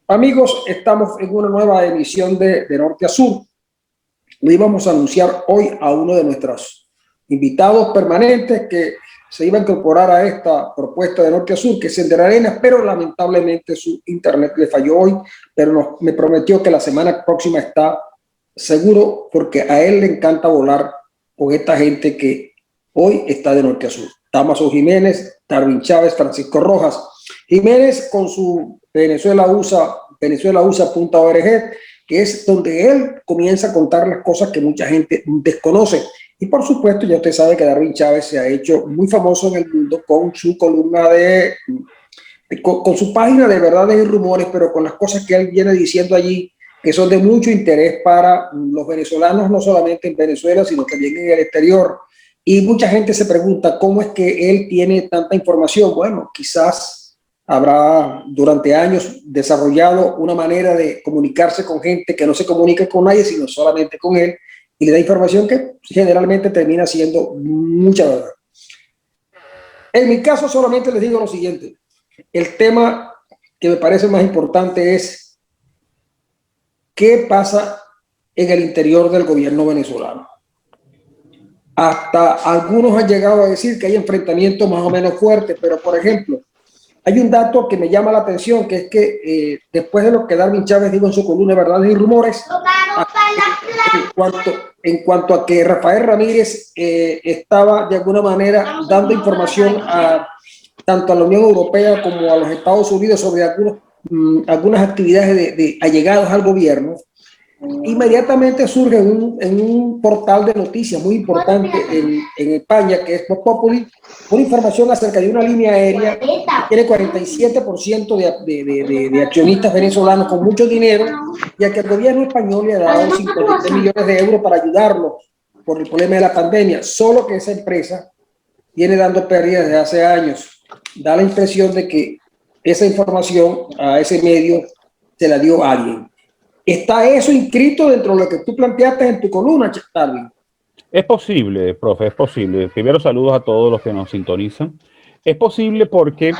Amigos, estamos en una nueva emisión de Norte a Sur. Le íbamos a anunciar hoy a uno de nuestros invitados permanentes que se iba a incorporar a esta propuesta de Norte a Sur, que es Sender Arenas, pero lamentablemente su internet le falló hoy, pero me prometió que la semana próxima está seguro, porque a él le encanta volar con esta gente que hoy está de Norte a Sur. Damaso Jiménez, Darwin Chávez, Francisco Rojas. Jiménez con su venezuelausa.org, que es donde él comienza a contar las cosas que mucha gente desconoce. Y por supuesto, ya usted sabe que Darwin Chávez se ha hecho muy famoso en el mundo con su columna con su página de verdades y rumores, pero con las cosas que él viene diciendo allí, que son de mucho interés para los venezolanos, no solamente en Venezuela, sino también en el exterior. Y mucha gente se pregunta cómo es que él tiene tanta información. Bueno, quizás habrá durante años desarrollado una manera de comunicarse con gente que no se comunica con nadie, sino solamente con él, y le da información que generalmente termina siendo mucha verdad. En mi caso solamente les digo lo siguiente: el tema que me parece más importante es qué pasa en el interior del gobierno venezolano. Hasta algunos han llegado a decir que hay enfrentamientos más o menos fuertes, pero por ejemplo, hay un dato que me llama la atención, que es que después de lo que Darwin Chávez dijo en su columna Verdades y Rumores, en cuanto a que Rafael Ramírez estaba de alguna manera dando información tanto a la Unión Europea como a los Estados Unidos sobre algunas actividades de allegados al gobierno, inmediatamente surge en un portal de noticias muy importante en España, que es Voz Populi, una información acerca de una línea aérea que tiene 47% de accionistas venezolanos con mucho dinero, y a que el gobierno español le ha dado 53 millones de euros para ayudarlos por el problema de la pandemia, solo que esa empresa viene dando pérdidas desde hace años. Da la impresión de que esa información a ese medio se la dio alguien. ¿Está eso inscrito dentro de lo que tú planteaste en tu columna, Darwin? Es posible, profe, es posible. Primero, saludos a todos los que nos sintonizan. Es posible porque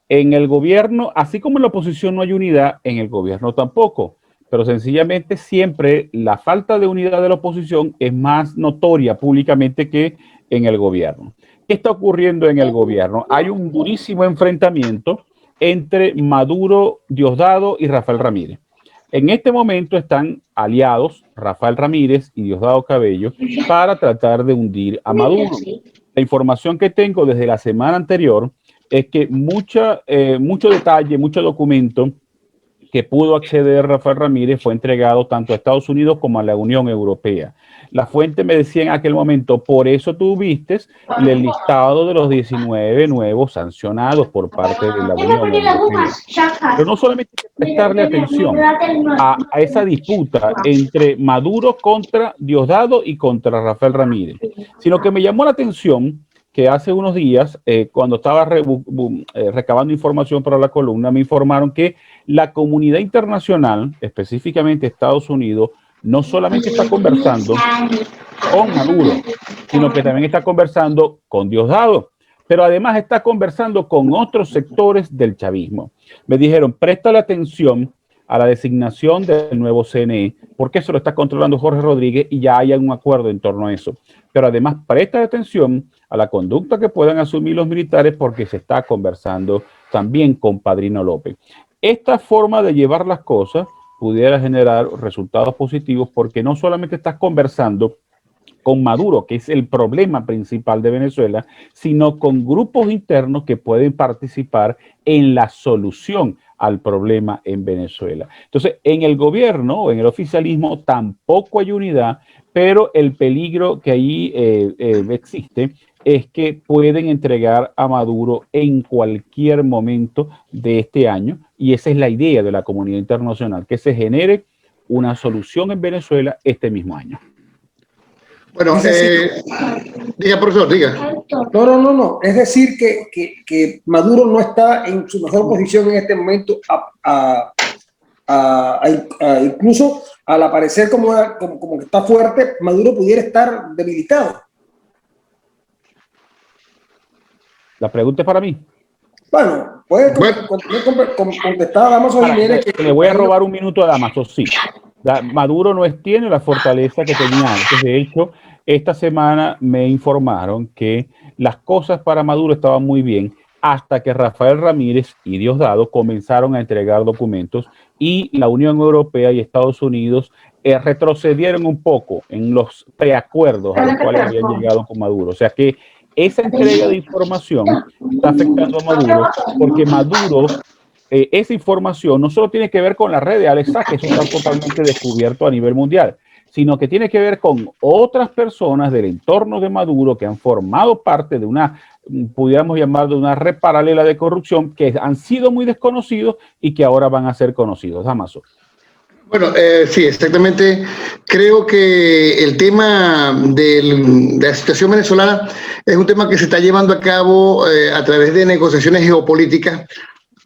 en el gobierno, así como en la oposición no hay unidad, en el gobierno tampoco. Pero sencillamente siempre la falta de unidad de la oposición es más notoria públicamente que en el gobierno. ¿Qué está ocurriendo en el gobierno? Hay un durísimo enfrentamiento entre Maduro, Diosdado y Rafael Ramírez. En este momento están aliados Rafael Ramírez y Diosdado Cabello para tratar de hundir a Maduro. La información que tengo desde la semana anterior es que mucho detalle, mucho documento que pudo acceder Rafael Ramírez fue entregado tanto a Estados Unidos como a la Unión Europea. La fuente me decía en aquel momento, por eso tú viste el listado de los 19 nuevos sancionados por parte de la Unión Europea. Pero no solamente hay que prestarle atención a esa disputa entre Maduro contra Diosdado y contra Rafael Ramírez, sino que me llamó la atención que hace unos días, cuando estaba recabando información para la columna, me informaron que la comunidad internacional, específicamente Estados Unidos, no solamente está conversando con Maduro, sino que también está conversando con Diosdado, pero además está conversando con otros sectores del chavismo. Me dijeron, préstale atención a la designación del nuevo CNE, porque eso lo está controlando Jorge Rodríguez y ya hay un acuerdo en torno a eso. Pero además, presta atención a la conducta que puedan asumir los militares, porque se está conversando también con Padrino López. Esta forma de llevar las cosas pudiera generar resultados positivos, porque no solamente estás conversando con Maduro, que es el problema principal de Venezuela, sino con grupos internos que pueden participar en la solución al problema en Venezuela. Entonces, en el gobierno o en el oficialismo tampoco hay unidad, pero el peligro que ahí existe es que pueden entregar a Maduro en cualquier momento de este año, y esa es la idea de la comunidad internacional, que se genere una solución en Venezuela este mismo año. Bueno, diga, profesor, diga. No. Es decir, que Maduro no está en su mejor posición en este momento, incluso al aparecer como que está fuerte, Maduro pudiera estar debilitado. La pregunta es para mí. Bueno, puede contestar a Damaso Jiménez. Le voy a robar un minuto a Damaso, sí. Maduro no tiene la fortaleza que tenía antes. De hecho, esta semana me informaron que las cosas para Maduro estaban muy bien hasta que Rafael Ramírez y Diosdado comenzaron a entregar documentos y la Unión Europea y Estados Unidos retrocedieron un poco en los preacuerdos a los cuales habían llegado con Maduro. O sea que esa entrega de información está afectando a Maduro porque Maduro esa información no solo tiene que ver con la red de Alex Sack, que eso está totalmente descubierto a nivel mundial, sino que tiene que ver con otras personas del entorno de Maduro que han formado parte de una, pudiéramos llamar, de una red paralela de corrupción que han sido muy desconocidos y que ahora van a ser conocidos. Damaso. Bueno, sí, exactamente. Creo que el tema de la situación venezolana es un tema que se está llevando a cabo a través de negociaciones geopolíticas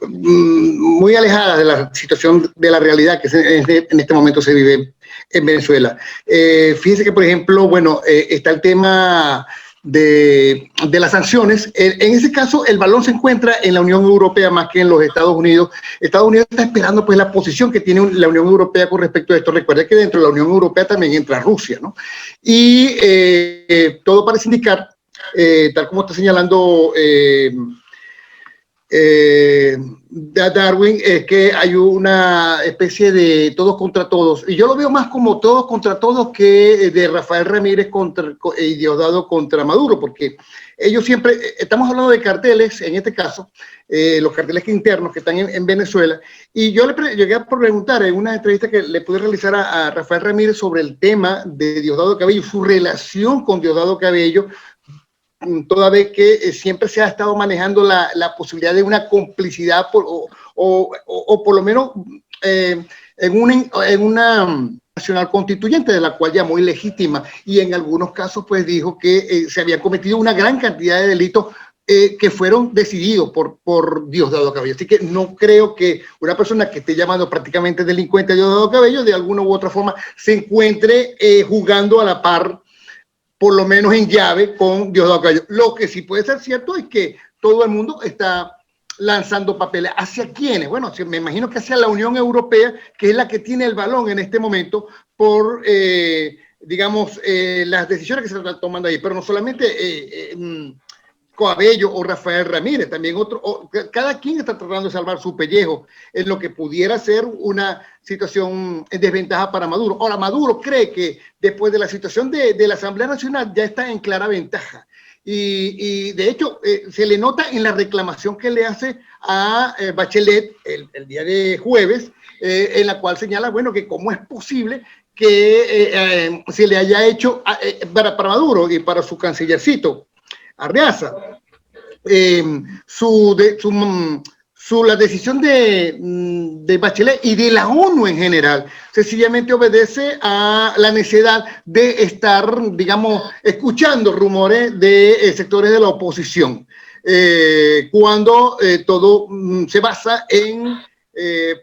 muy alejadas de la situación, de la realidad que en este momento se vive en Venezuela. Fíjense que, por ejemplo, bueno, está el tema de las sanciones. En ese caso, el balón se encuentra en la Unión Europea más que en los Estados Unidos. Estados Unidos está esperando pues la posición que tiene la Unión Europea con respecto a esto. Recuerda que dentro de la Unión Europea también entra Rusia, ¿no? Y todo parece indicar, tal como está señalando Darwin, es que hay una especie de todos contra todos, y yo lo veo más como todos contra todos que de Rafael Ramírez y Diosdado contra Maduro, porque ellos siempre, estamos hablando de carteles, en este caso, los carteles internos que están en Venezuela, y yo le llegué a preguntar en una entrevista que le pude realizar a Rafael Ramírez sobre el tema de Diosdado Cabello, su relación con Diosdado Cabello, toda vez que siempre se ha estado manejando la posibilidad de una complicidad o por lo menos en una nacional constituyente, de la cual llamó ilegítima, y en algunos casos pues dijo que se había cometido una gran cantidad de delitos que fueron decididos por Diosdado Cabello. Así que no creo que una persona que esté llamando prácticamente delincuente a Diosdado Cabello de alguna u otra forma se encuentre jugando a la par, por lo menos en llave, con Diosdado Cabello. Lo que sí puede ser cierto es que todo el mundo está lanzando papeles. ¿Hacia quiénes? Bueno, me imagino que hacia la Unión Europea, que es la que tiene el balón en este momento por, digamos, las decisiones que se están tomando ahí. Pero no solamente Cabello o Rafael Ramírez, también cada quien está tratando de salvar su pellejo en lo que pudiera ser una situación en desventaja para Maduro. Ahora, Maduro cree que después de la situación de la Asamblea Nacional ya está en clara ventaja. Y de hecho, se le nota en la reclamación que le hace a Bachelet el día de jueves, en la cual señala, bueno, que cómo es posible que se le haya hecho para Maduro y para su cancillercito Arreaza, la decisión de Bachelet y de la ONU en general sencillamente obedece a la necesidad de estar, digamos, escuchando rumores de sectores de la oposición, cuando todo se basa en,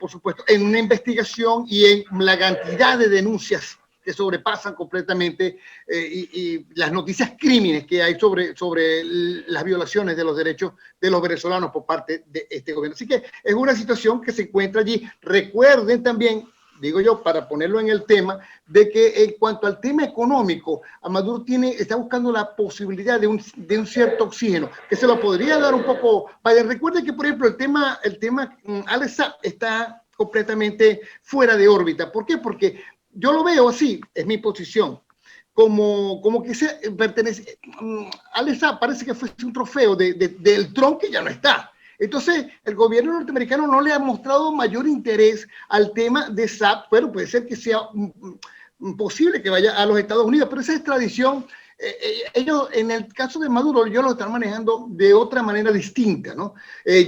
por supuesto, en una investigación y en la cantidad de denuncias que sobrepasan completamente y las noticias crímenes que hay sobre las violaciones de los derechos de los venezolanos por parte de este gobierno. Así que es una situación que se encuentra allí. Recuerden también, digo yo, para ponerlo en el tema, de que en cuanto al tema económico, Maduro está buscando la posibilidad de un cierto oxígeno, que se lo podría dar un poco. Recuerden que, por ejemplo, el tema Alex Saab está completamente fuera de órbita. ¿Por qué? Porque yo lo veo así, es mi posición, como que se pertenece. Alex Saab parece que fue un trofeo del Trump que ya no está. Entonces, el gobierno norteamericano no le ha mostrado mayor interés al tema de Saab, pero puede ser que sea posible que vaya a los Estados Unidos, pero esa extradición, ellos, en el caso de Maduro, ellos lo están manejando de otra manera distinta, ¿no?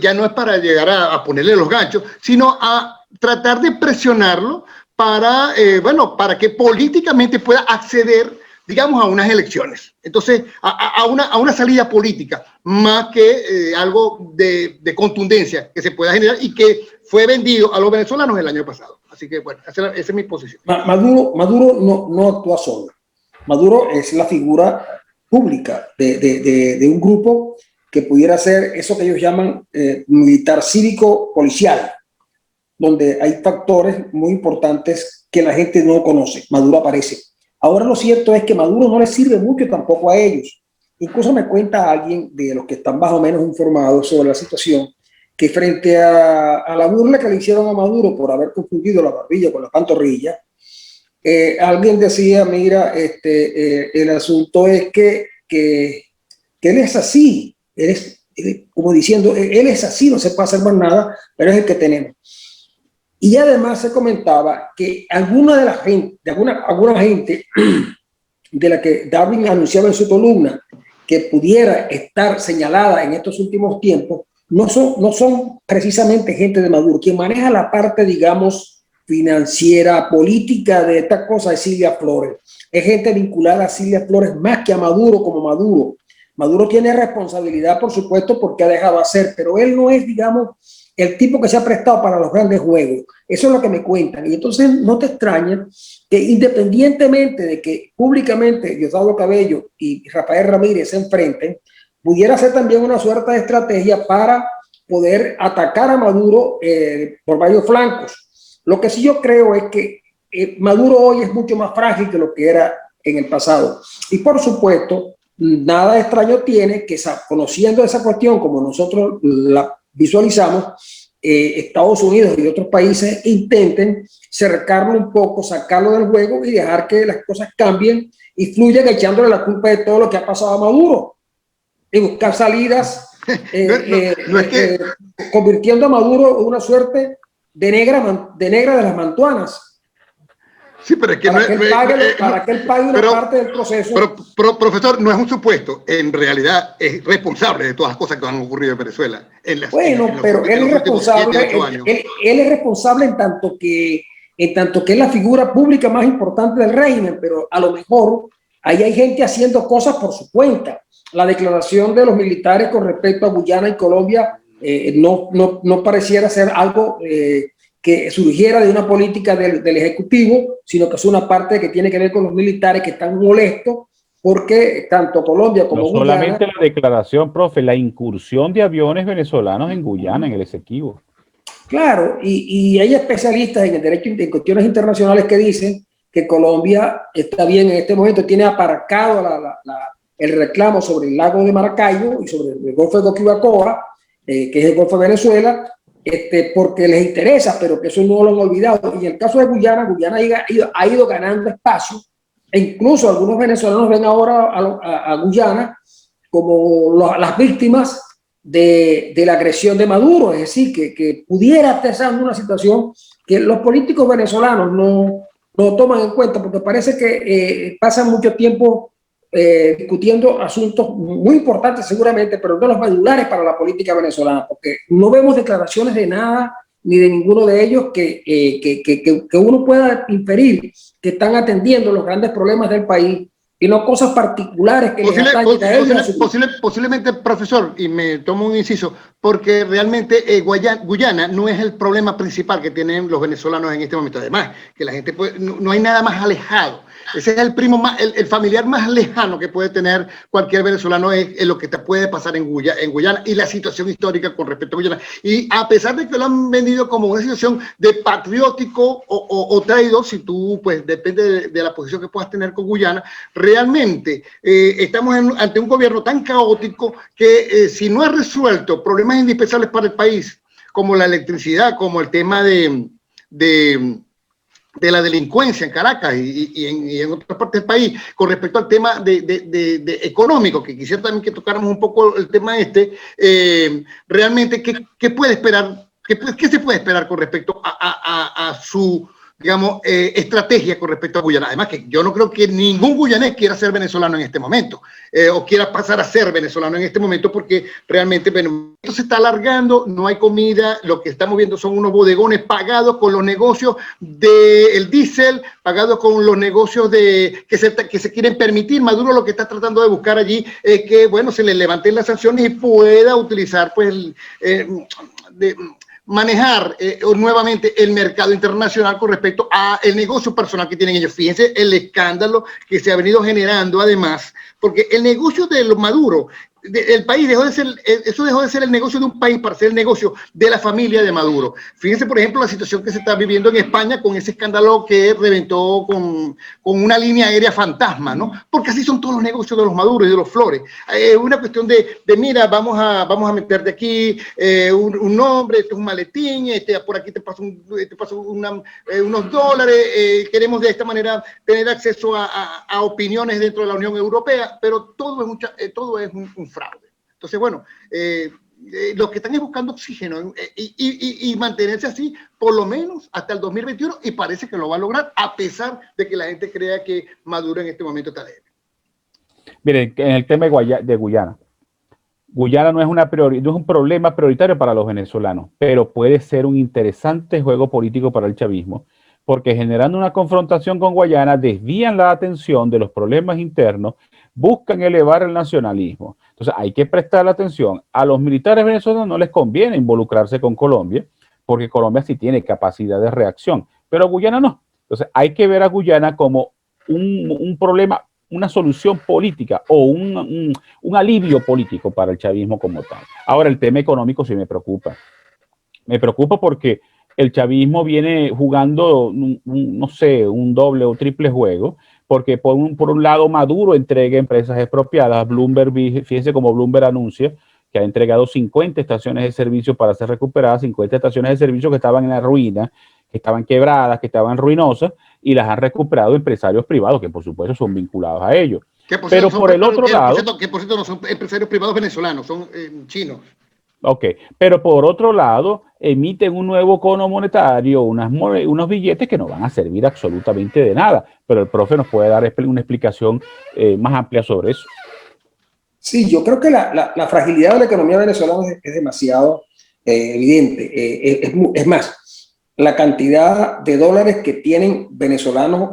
Ya no es para llegar a ponerle los ganchos, sino a tratar de presionarlo para, para que políticamente pueda acceder, digamos, a unas elecciones. Entonces, a una salida política, más que algo de contundencia que se pueda generar y que fue vendido a los venezolanos el año pasado. Así que, bueno, esa es mi posición. Maduro no actúa solo. Maduro es la figura pública de un grupo que pudiera ser eso que ellos llaman militar cívico policial, donde hay factores muy importantes que la gente no conoce. Maduro aparece. Ahora lo cierto es que Maduro no les sirve mucho tampoco a ellos. Incluso me cuenta alguien de los que están más o menos informados sobre la situación, que frente a la burla que le hicieron a Maduro por haber confundido la barbilla con la pantorrilla, alguien decía, mira, el asunto es que él es así, como diciendo, él es así, no se puede hacer más nada, pero es el que tenemos. Y además se comentaba que alguna gente de la que Darwin anunciaba en su columna que pudiera estar señalada en estos últimos tiempos, no son precisamente gente de Maduro. Quien maneja la parte, digamos, financiera, política de esta cosa es Cilia Flores. Es gente vinculada a Cilia Flores más que a Maduro como Maduro. Maduro tiene responsabilidad, por supuesto, porque ha dejado hacer, pero él no es, digamos, el tipo que se ha prestado para los grandes juegos. Eso es lo que me cuentan. Y entonces no te extraña que independientemente de que públicamente Diosdado Cabello y Rafael Ramírez se enfrenten, pudiera ser también una suerte de estrategia para poder atacar a Maduro por varios flancos. Lo que sí yo creo es que Maduro hoy es mucho más frágil que lo que era en el pasado. Y por supuesto, nada extraño tiene que, conociendo esa cuestión como nosotros la visualizamos, Estados Unidos y otros países intenten cercarlo un poco, sacarlo del juego y dejar que las cosas cambien y fluyan, echándole la culpa de todo lo que ha pasado a Maduro y buscar salidas, convirtiendo a Maduro en una suerte de negra de las mantuanas. Sí, pero es que para que él pague una parte del proceso. Pero, profesor, no es un supuesto. En realidad es responsable de todas las cosas que han ocurrido en Venezuela. Pero él es responsable. Él es responsable en tanto que es la figura pública más importante del régimen, pero a lo mejor ahí hay gente haciendo cosas por su cuenta. La declaración de los militares con respecto a Guyana y Colombia no pareciera ser algo que surgiera de una política del Ejecutivo, sino que es una parte que tiene que ver con los militares que están molestos porque tanto Colombia como Guyana... No solamente la declaración, profe, la incursión de aviones venezolanos en Guyana, en el Esequibo. Claro, y hay especialistas en el derecho, en cuestiones internacionales, que dicen que Colombia está bien en este momento, tiene aparcado el reclamo sobre el lago de Maracaibo y sobre el Golfo de Coquibacoa, que es el Golfo de Venezuela, porque les interesa, pero que eso no lo han olvidado. Y en el caso de Guyana, ha ido ganando espacio, e incluso algunos venezolanos ven ahora a Guyana como las víctimas de la agresión de Maduro. Es decir, que pudiera estar en una situación que los políticos venezolanos no toman en cuenta, porque parece que pasan mucho tiempo discutiendo asuntos muy importantes seguramente, pero no los medulares para la política venezolana, porque no vemos declaraciones de nada ni de ninguno de ellos que uno pueda inferir que están atendiendo los grandes problemas del país y no cosas particulares que posiblemente, profesor, y me tomo un inciso, porque realmente Guyana no es el problema principal que tienen los venezolanos en este momento. Además, que la gente no hay nada más alejado. Ese es el primo el familiar más lejano que puede tener cualquier venezolano, es lo que te puede pasar en Guyana y la situación histórica con respecto a Guyana. Y a pesar de que lo han vendido como una situación de patriótico o traidor, si tú, pues depende de la posición que puedas tener con Guyana, realmente estamos ante un gobierno tan caótico que si no ha resuelto problemas indispensables para el país, como la electricidad, como el tema de la delincuencia en Caracas y en otras partes del país, con respecto al tema de económico, que quisiera también que tocáramos un poco el tema realmente, ¿qué puede esperar? ¿Qué se puede esperar con respecto a su, digamos, estrategia con respecto a Guyana? Además, que yo no creo que ningún guyanés quiera ser venezolano en este momento, o quiera pasar a ser venezolano en este momento, porque realmente esto se está alargando, no hay comida, lo que estamos viendo son unos bodegones pagados con los negocios del diésel, pagados con los negocios que se quieren permitir. Maduro lo que está tratando de buscar allí es que, bueno, se le levanten las sanciones y pueda utilizar, pues, manejar nuevamente el mercado internacional con respecto al negocio personal que tienen ellos. Fíjense el escándalo que se ha venido generando, además, porque el negocio de los Maduro el país dejó de ser, eso dejó de ser el negocio de un país para ser el negocio de la familia de Maduro. Fíjense, por ejemplo, la situación que se está viviendo en España con ese escándalo que reventó con una línea aérea fantasma, ¿no? Porque así son todos los negocios de los Maduros y de los Flores. Es una cuestión de mira, vamos a meterte aquí un nombre, este es un maletín, por aquí te paso unos dólares, queremos de esta manera tener acceso a opiniones dentro de la Unión Europea, pero todo es un fraude. Entonces, bueno, los que están es buscando oxígeno y mantenerse así por lo menos hasta el 2021, y parece que lo va a lograr a pesar de que la gente crea que Maduro en este momento está débil. Miren, en el tema de Guyana. Guyana no es un problema prioritario para los venezolanos, pero puede ser un interesante juego político para el chavismo, porque generando una confrontación con Guyana desvían la atención de los problemas internos, buscan elevar el nacionalismo. Entonces hay que prestar atención. A los militares venezolanos no les conviene involucrarse con Colombia, porque Colombia sí tiene capacidad de reacción, pero Guyana no. Entonces hay que ver a Guyana como un problema, una solución política o un alivio político para el chavismo como tal. Ahora, el tema económico sí me preocupa. Me preocupa porque el chavismo viene jugando, no sé, un doble o triple juego, porque por un lado Maduro entrega empresas expropiadas. Bloomberg, fíjense como Bloomberg anuncia que ha entregado 50 estaciones de servicio para ser recuperadas, 50 estaciones de servicio que estaban en la ruina, que estaban quebradas, que estaban ruinosas, y las han recuperado empresarios privados, que por supuesto son vinculados a ellos. Pero por el otro lado... Que por cierto no son empresarios privados venezolanos, son chinos. Ok, pero por otro lado, emiten un nuevo cono monetario, unos billetes que no van a servir absolutamente de nada, pero el profe nos puede dar una explicación más amplia sobre eso. Sí, yo creo que la fragilidad de la economía venezolana es demasiado evidente. Es más, la cantidad de dólares que tienen venezolanos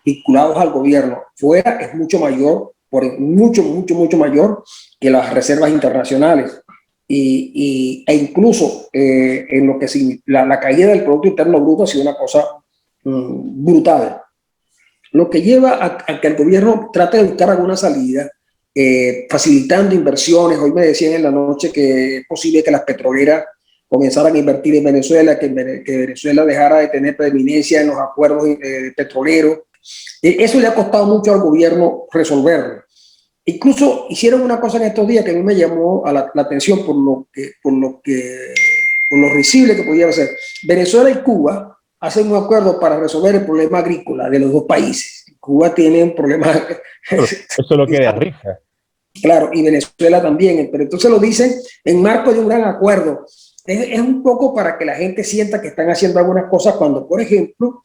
vinculados al gobierno fuera es mucho mayor, mucho mayor que las reservas internacionales. E incluso en lo que la caída del Producto Interno Bruto ha sido una cosa brutal. Lo que lleva a que el gobierno trate de buscar alguna salida, facilitando inversiones. Hoy me decían en la noche que es posible que las petroleras comenzaran a invertir en Venezuela, que Venezuela dejara de tener preeminencia en los acuerdos petroleros. Eso le ha costado mucho al gobierno resolverlo. Incluso hicieron una cosa en estos días que a mí me llamó a la atención por lo risible que podía ser. Venezuela y Cuba hacen un acuerdo para resolver el problema agrícola de los dos países. Cuba tiene un problema... Eso lo que da risa. Claro, y Venezuela también, pero entonces lo dicen en marco de un gran acuerdo. Es un poco para que la gente sienta que están haciendo algunas cosas cuando, por ejemplo,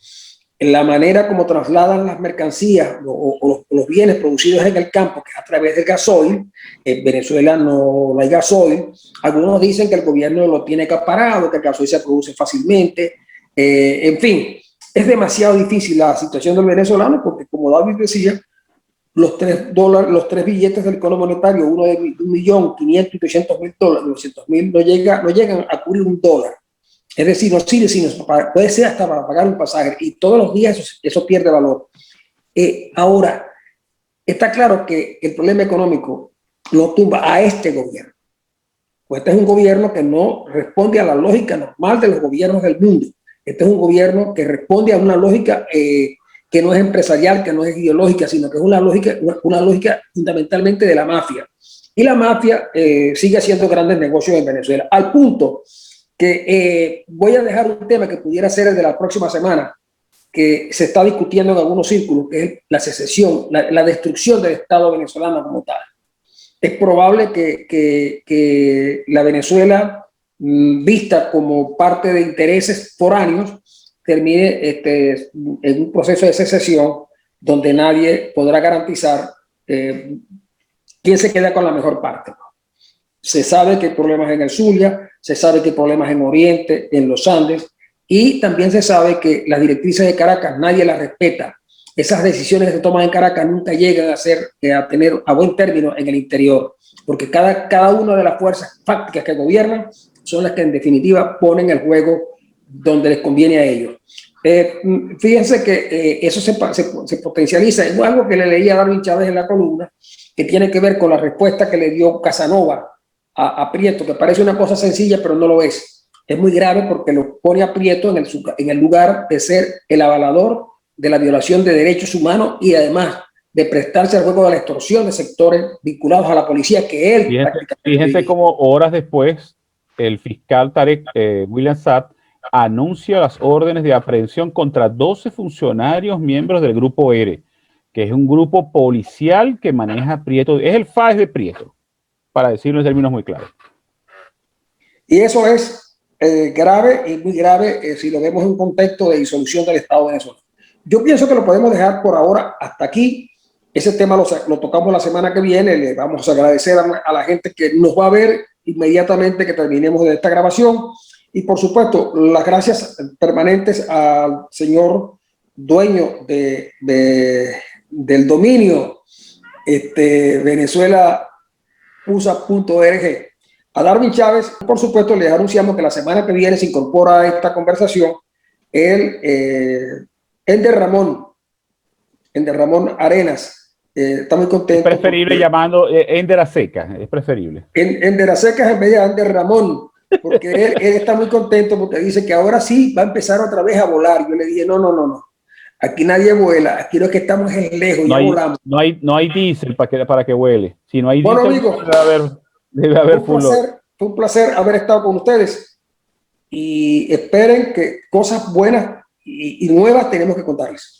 la manera como trasladan las mercancías o los bienes producidos en el campo, que es a través del gasoil. En Venezuela no hay gasoil. Algunos dicen que el gobierno lo tiene acaparado, que el gasoil se produce fácilmente. En fin, es demasiado difícil la situación del venezolano porque, como David decía, los tres billetes del cono monetario, uno de 1.500.000 y 800.000 dólares, 200.000 no llegan a cubrir $1. Es decir, no sirve, sino puede ser hasta para pagar un pasaje, y todos los días eso pierde valor. Ahora, está claro que el problema económico no tumba a este gobierno. Pues este es un gobierno que no responde a la lógica normal de los gobiernos del mundo. Este es un gobierno que responde a una lógica que no es empresarial, que no es ideológica, sino que es una lógica fundamentalmente de la mafia. Y la mafia sigue haciendo grandes negocios en Venezuela, al punto que voy a dejar un tema que pudiera ser el de la próxima semana, que se está discutiendo en algunos círculos, que es la secesión, la destrucción del Estado venezolano como tal. Es probable que la Venezuela, vista como parte de intereses foráneos, termine en un proceso de secesión donde nadie podrá garantizar quién se queda con la mejor parte. Se sabe que hay problemas en el Zulia, se sabe que hay problemas en Oriente, en los Andes, y también se sabe que las directrices de Caracas nadie las respeta. Esas decisiones que se toman en Caracas nunca llegan a tener a buen término en el interior, porque cada una de las fuerzas fácticas que gobiernan son las que en definitiva ponen el juego donde les conviene a ellos. Fíjense que eso se potencializa. Es algo que le leía a Darwin Chávez en la columna, que tiene que ver con la respuesta que le dio Casanova a Prieto, que parece una cosa sencilla, pero no lo es. Es muy grave porque lo pone a Prieto en el lugar de ser el avalador de la violación de derechos humanos y además de prestarse al juego de la extorsión de sectores vinculados a la policía que él fíjense cómo horas después el fiscal Tarek William Saab anuncia las órdenes de aprehensión contra 12 funcionarios miembros del Grupo R, que es un grupo policial que maneja Prieto, es el FAES de Prieto, para decirlo en términos muy claros. Y eso es grave y muy grave si lo vemos en un contexto de disolución del Estado venezolano. Yo pienso que lo podemos dejar por ahora hasta aquí. Ese tema lo tocamos la semana que viene. Le vamos a agradecer a la gente que nos va a ver inmediatamente que terminemos de esta grabación. Y por supuesto, las gracias permanentes al señor dueño del dominio venezuelausa.org, a Darwin Chávez. Por supuesto, les anunciamos que la semana que viene se incorpora a esta conversación Ender Ramón Arenas. Está muy contento. Es preferible llamando Ender Aseca, es preferible. Ender Aseca en vez de Ender Ramón, porque él está muy contento porque dice que ahora sí va a empezar otra vez a volar. Yo le dije, no. Aquí nadie vuela, aquí lo que estamos es lejos, ya volamos. No hay diésel para que vuele. Si no hay bueno, diésel, amigos, debe haber full load. Fue un placer haber estado con ustedes y esperen que cosas buenas y nuevas tenemos que contarles.